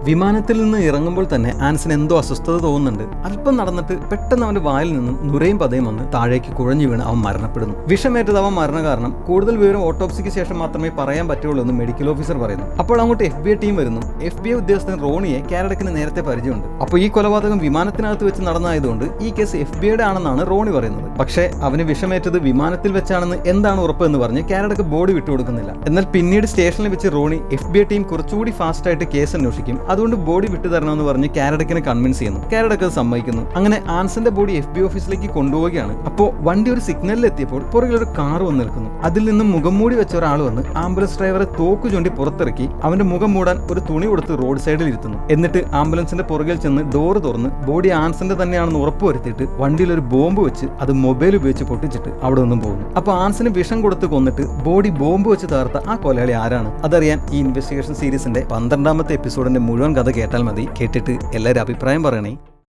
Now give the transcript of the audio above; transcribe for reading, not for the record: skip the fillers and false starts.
വിമാനത്തിൽ നിന്ന് ഇറങ്ങുമ്പോൾ തന്നെ ആൻസിന് എന്തോ അസ്വസ്ഥത തോന്നുന്നുണ്ട്. അല്പം നടന്നിട്ട് പെട്ടെന്ന് അവന്റെ വായിൽ നിന്നും നുരയും പതയും വന്ന് താഴേക്ക് കുഴഞ്ഞു വീണ് അവൻ മരണപ്പെടുന്നു. വിഷമേറ്റത് അവൻ മരണകാരണം കൂടുതൽ വിവരം ഓട്ടോപ്സിക്ക് ശേഷം മാത്രമേ പറയാൻ പറ്റുള്ളൂ എന്ന് മെഡിക്കൽ ഓഫീസർ പറയുന്നു. അപ്പോൾ അങ്ങോട്ട് FBI ടീം വരുന്നു. FBI ഉദ്യോഗസ്ഥൻ റോണിയെ കാരഡക്കിന് നേരത്തെ പരിചയമുണ്ട്. അപ്പോൾ ഈ കൊലപാതകം വിമാനത്തിനകത്ത് വെച്ച് നടന്നതായതുകൊണ്ട് ഈ കേസ് FBIയുടെ ആണെന്നാണ് റോണി പറയുന്നത്. പക്ഷേ അവന് വിഷമേറ്റത് വിമാനത്തിൽ വെച്ചാണെന്ന് എന്താണ് ഉറപ്പ് എന്ന് പറഞ്ഞ് കാരഡക്ക് ബോഡി വിട്ടുകൊടുക്കുന്നില്ല. എന്നാൽ പിന്നീട് സ്റ്റേഷനിൽ വെച്ച് റോണി FBI ടീം കുറച്ചുകൂടി ഫാസ്റ്റ് ആയിട്ട് കേസ് അന്വേഷിക്കും, അതുകൊണ്ട് ബോഡി വിട്ടു തരണമെന്ന് പറഞ്ഞ് കാരഡക്കിനെ കൺവിൻസ് ചെയ്യുന്നു. കാരഡക്ക് അത് സമ്മതിക്കുന്നു. അങ്ങനെ ആൻസന്റെ ബോഡി FBI ഓഫീസിലേക്ക് കൊണ്ടുപോവുകയാണ്. അപ്പോൾ വണ്ടി ഒരു സിഗ്നലിൽ എത്തിയപ്പോൾ പുറകിൽ ഒരു കാർ വന്ന് നിൽക്കുന്നു. അതിൽ നിന്നും മുഖം മൂടി വെച്ച ഒരാൾ വന്ന് ആംബുലൻസ് ഡ്രൈവറെ തോക്ക് ചൂണ്ടി പുറത്തിറക്കി അവന്റെ മുഖം മൂടാൻ ഒരു തുണി കൊടുത്ത് റോഡ് സൈഡിൽ ഇരുത്തുന്നു. എന്നിട്ട് ആംബുലൻസിന്റെ പുറകിൽ ചെന്ന് ഡോർ തുറന്ന് ബോഡി ആൻസന്റെ തന്നെയാണെന്ന് ഉറപ്പുവരുത്തിയിട്ട് വണ്ടിയിൽ ഒരു ബോംബ് വെച്ച് അത് മൊബൈൽ ഉപയോഗിച്ച് പൊട്ടിച്ചിട്ട് അവിടെ നിന്നും പോകുന്നു. അപ്പോൾ ആൻസിന് വിഷം കൊടുത്ത് കൊന്നിട്ട് ബോഡി ബോംബ് വെച്ച് തകർത്ത ആ കൊലയാളി ആരാണ്? അതറിയാൻ ഈ ഇൻവെസ്റ്റിഗേഷൻ സീരീസിന്റെ 12ാമത്തെ എപ്പിസോഡിന്റെ മുഴുവൻ കഥ കേട്ടാൽ മതി. കേട്ടിട്ട് എല്ലാവരും അഭിപ്രായം പറയണേ.